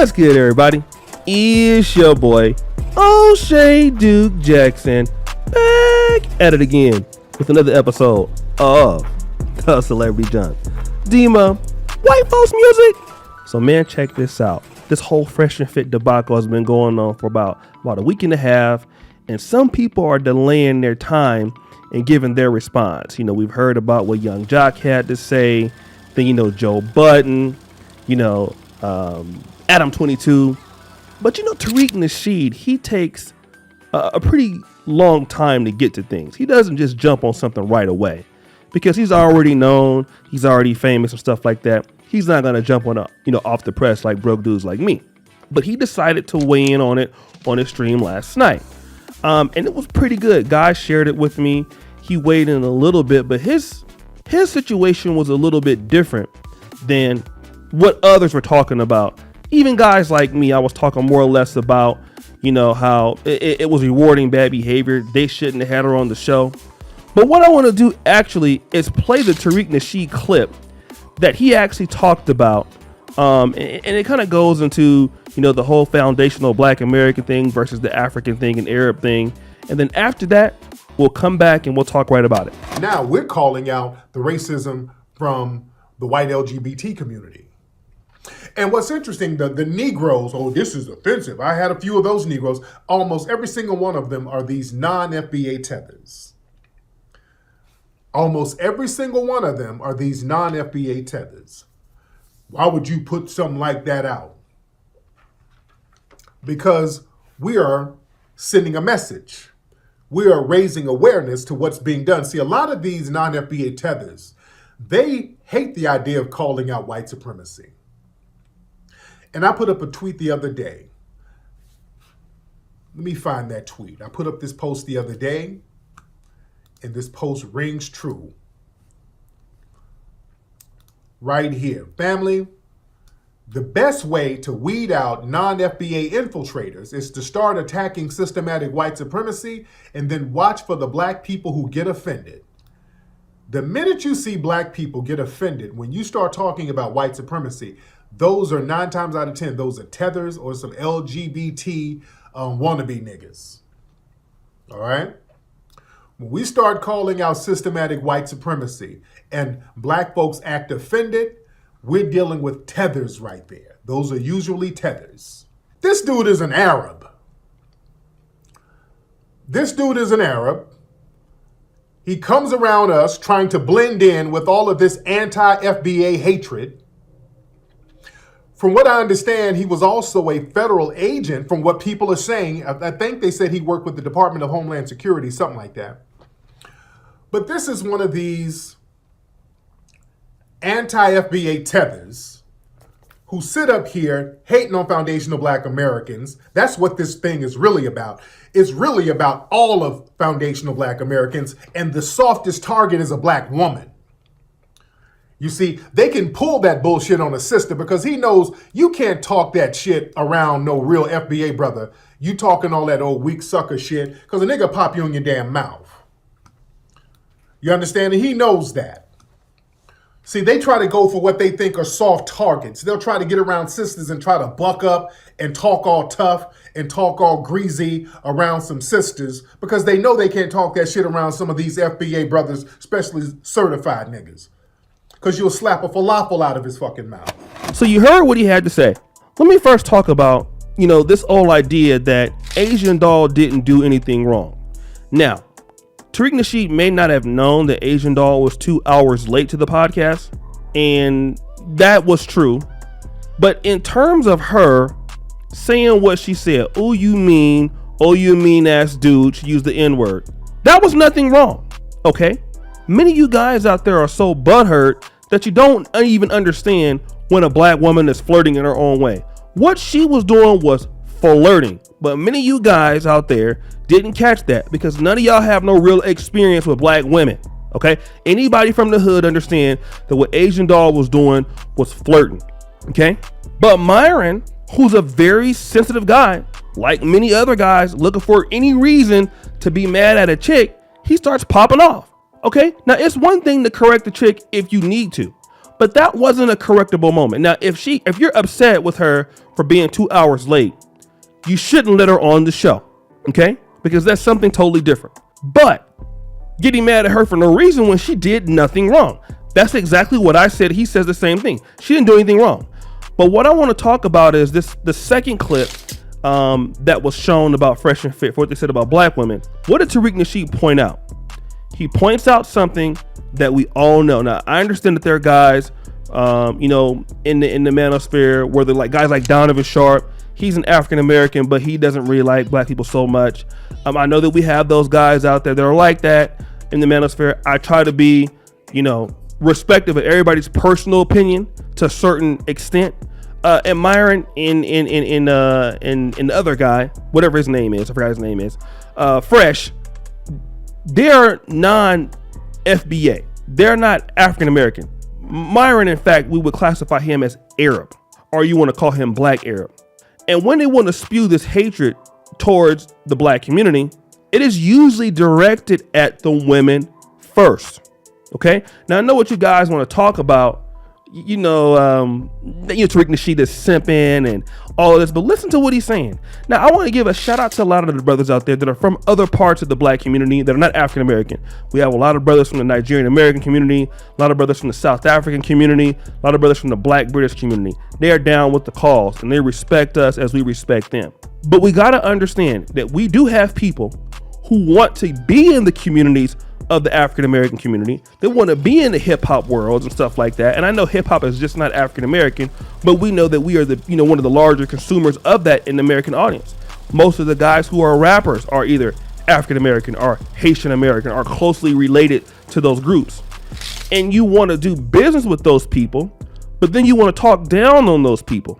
What's good, everybody? It's your boy, O'Shea Duke Jackson, back at it again with another episode of The Celebrity Junk. Dima, white folks music. So, man, check this out. This whole Fresh and Fit debacle has been going on for about a week and a half, and some people are delaying their time and giving their response. You know, we've heard about what Young Jock had to say, then, Joe Budden, Adam 22, but Tariq Nasheed, he takes a pretty long time to get to things. He doesn't just jump on something right away because he's already known, he's already famous and stuff like that. He's not gonna jump on off the press like broke dudes like me. But he decided to weigh in on it on his stream last night, and it was pretty good. Guys shared it with me. He weighed in a little bit, but his situation was a little bit different than what others were talking about. Even guys like me, I was talking more or less about, how it was rewarding bad behavior. They shouldn't have had her on the show. But what I want to do actually is play the Tariq Nasheed clip that he actually talked about. And it kind of goes into, the whole foundational Black American thing versus the African thing and Arab thing. And then after that, we'll come back and we'll talk right about it. Now we're calling out the racism from the white LGBT community. And what's interesting, the Negroes, this is offensive. I had a few of those Negroes. Almost every single one of them are these non-FBA tethers. Almost every single one of them are these non-FBA tethers. Why would you put something like that out? Because we are sending a message. We are raising awareness to what's being done. See, a lot of these non-FBA tethers, they hate the idea of calling out white supremacy. And I put up a tweet the other day. Let me find that tweet. I put up this post the other day, and this post rings true. Right here. Family, the best way to weed out non-FBA infiltrators is to start attacking systematic white supremacy and then watch for the black people who get offended. The minute you see black people get offended when you start talking about white supremacy, those are 9 times out of 10, those are tethers or some LGBT wannabe niggas. All right? When we start calling out systematic white supremacy and black folks act offended, we're dealing with tethers right there. Those are usually tethers. This dude is an Arab. He comes around us trying to blend in with all of this anti-FBA hatred. From what I understand, he was also a federal agent, from what people are saying. I think they said he worked with the Department of Homeland Security, something like that. But this is one of these anti-FBA tethers who sit up here hating on foundational Black Americans. That's what this thing is really about. It's really about all of foundational Black Americans, and the softest target is a black woman. You see, they can pull that bullshit on a sister because he knows you can't talk that shit around no real FBA brother. You talking all that old weak sucker shit because a nigga pop you in your damn mouth. You understand? And he knows that. See, they try to go for what they think are soft targets. They'll try to get around sisters and try to buck up and talk all tough and talk all greasy around some sisters because they know they can't talk that shit around some of these FBA brothers, especially certified niggas. Because you'll slap a falafel out of his fucking mouth. So you heard what he had to say. Let me first talk about, this whole idea that Asian Doll didn't do anything wrong. Now, Tariq Nasheed may not have known that Asian Doll was 2 hours late to the podcast, and that was true. But in terms of her saying what she said, oh you mean ass dude, she used the N-word. That was nothing wrong, okay? Many of you guys out there are so butthurt that you don't even understand when a black woman is flirting in her own way. What she was doing was flirting, but many of you guys out there didn't catch that because none of y'all have no real experience with black women, okay? Anybody from the hood understand that what Asian Doll was doing was flirting, okay? But Myron, who's a very sensitive guy, like many other guys looking for any reason to be mad at a chick, he starts popping off. Okay, now it's one thing to correct the chick if you need to, But that wasn't a correctable moment. Now, if you're upset with her for being 2 hours late, you shouldn't let her on the show, okay? Because that's something totally different. But getting mad at her for no reason when she did nothing wrong. That's exactly what I said. He says the same thing. She didn't do anything wrong. But what I want to talk about is the second clip that was shown about Fresh and Fit, for what they said about black women. What did Tariq Nasheed point out? He points out something that we all know. Now, I understand that there are guys, in the manosphere where they're like guys like Donovan Sharp. He's an African American, but he doesn't really like black people so much. I know that we have those guys out there that are like that in the manosphere. I try to be, respectful of everybody's personal opinion to a certain extent. And Myron in the other guy, whatever his name is, I forgot his name is, Fresh. They're non-FBA. They're not African American. Myron, in fact, we would classify him as Arab, or you want to call him Black Arab. And when they want to spew this hatred towards the black community, it is usually directed at the women first. Okay. Now I know what you guys want to talk about. Tariq Nasheed is simping and all of this, but listen to what he's saying. Now, I want to give a shout out to a lot of the brothers out there that are from other parts of the black community that are not African American. We have a lot of brothers from the Nigerian American community, a lot of brothers from the South African community, a lot of brothers from the Black British community. They are down with the cause and they respect us as we respect them. But we got to understand that we do have people who want to be in the communities of the African American community. They want to be in the hip hop worlds and stuff like that. And I know hip hop is just not African American, but we know that we are one of the larger consumers of that in the American audience. Most of the guys who are rappers are either African American or Haitian American or closely related to those groups. And you want to do business with those people, but then you want to talk down on those people.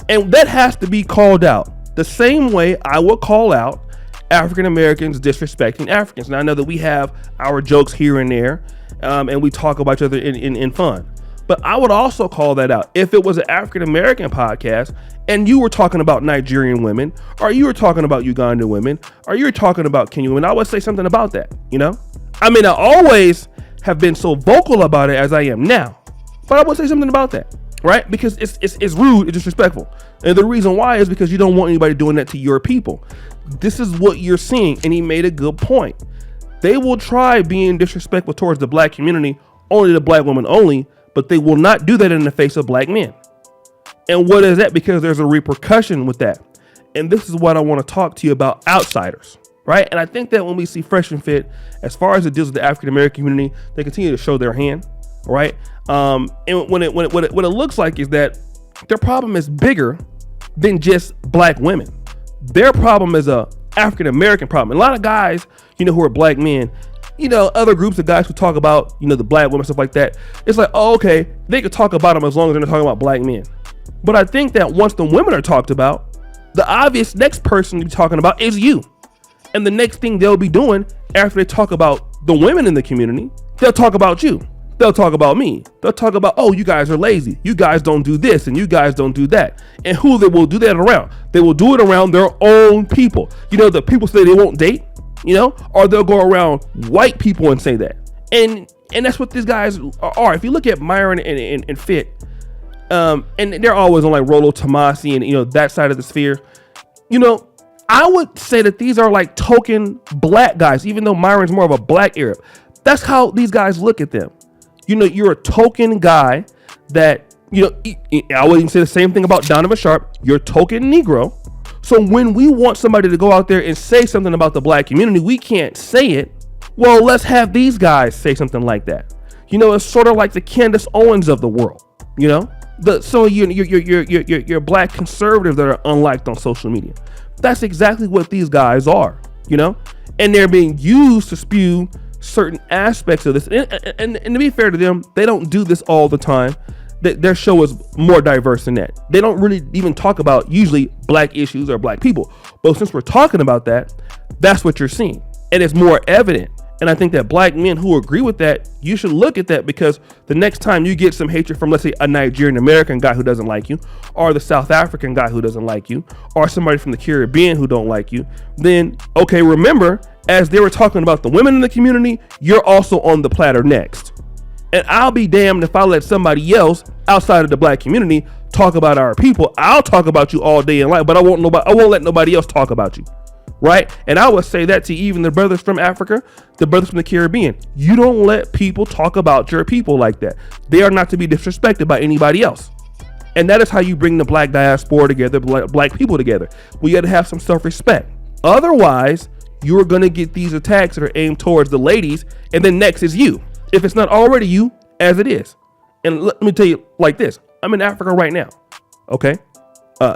And that has to be called out. The same way I will call out African Americans disrespecting Africans. Now I know that we have our jokes here and there, and we talk about each other in fun. But I would also call that out if it was an African American podcast and you were talking about Nigerian women, or you were talking about Ugandan women, or you were talking about Kenyan women. I would say something about that. I may not always have been so vocal about it as I am now, but I would say something about that, right? Because it's rude, it's disrespectful, and the reason why is because you don't want anybody doing that to your people. This is what you're seeing, and he made a good point. They will try being disrespectful towards the black community, only the black woman only, but they will not do that in the face of black men. And what is that? Because there's a repercussion with that. And this is what I want to talk to you about: outsiders, right? And I think that when we see Fresh and Fit, as far as it deals with the African American community, they continue to show their hand, right? And what it looks like is that their problem is bigger than just black women. Their problem is a African American problem. And a lot of guys, who are black men, other groups of guys who talk about, the black women, stuff like that. It's like, oh, okay, they could talk about them as long as they're not talking about black men. But I think that once the women are talked about, the obvious next person to be talking about is you. And the next thing they'll be doing after they talk about the women in the community, they'll talk about you. They'll talk about me. They'll talk about, oh, you guys are lazy. You guys don't do this and you guys don't do that. And who they will do that around? They will do it around their own people. The people say they won't date, or they'll go around white people and say that. And that's what these guys are. If you look at Myron and Fit, and they're always on like Rollo Tomasi and, that side of the sphere, I would say that these are like token black guys, even though Myron's more of a black Arab. That's how these guys look at them. You're a token guy that, I would even say the same thing about Donovan Sharp. You're a token Negro. So when we want somebody to go out there and say something about the black community, we can't say it. Well, let's have these guys say something like that. It's sort of like the Candace Owens of the world, so you're black conservatives that are unliked on social media. That's exactly what these guys are, and they're being used to spew certain aspects of this. And to be fair to them, they don't do this all the time. Their show is more diverse than that. They don't really even talk about usually black issues or black people. But since we're talking about that, that's what you're seeing. And it's more evident. And I think that black men who agree with that, you should look at that, because the next time you get some hatred from, let's say, a Nigerian American guy who doesn't like you, or the South African guy who doesn't like you, or somebody from the Caribbean who don't like you, then, okay, remember, as they were talking about the women in the community, you're also on the platter next. And I'll be damned if I let somebody else outside of the black community talk about our people. I'll talk about you all day in life, but I won't let nobody else talk about you. Right? And I would say that to even the brothers from Africa, the brothers from the Caribbean. You don't let people talk about your people like that. They are not to be disrespected by anybody else. And that is how you bring the black diaspora together, black people together. We got to have some self-respect. Otherwise, you're going to get these attacks that are aimed towards the ladies, and then next is you. If it's not already you, as it is. And let me tell you like this. I'm in Africa right now. Okay?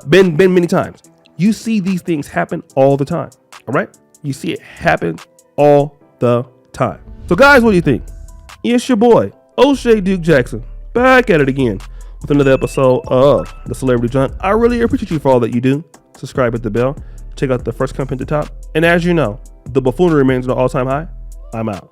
Been many times. You see these things happen all the time. All right? You see it happen all the time. So guys, what do you think? It's your boy, O'Shea Duke Jackson, back at it again with another episode of The Celebrity Junk. I really appreciate you for all that you do. Subscribe, hit the bell. Check out the first comment at the top. And as you know, the buffoonery remains on an all-time high. I'm out.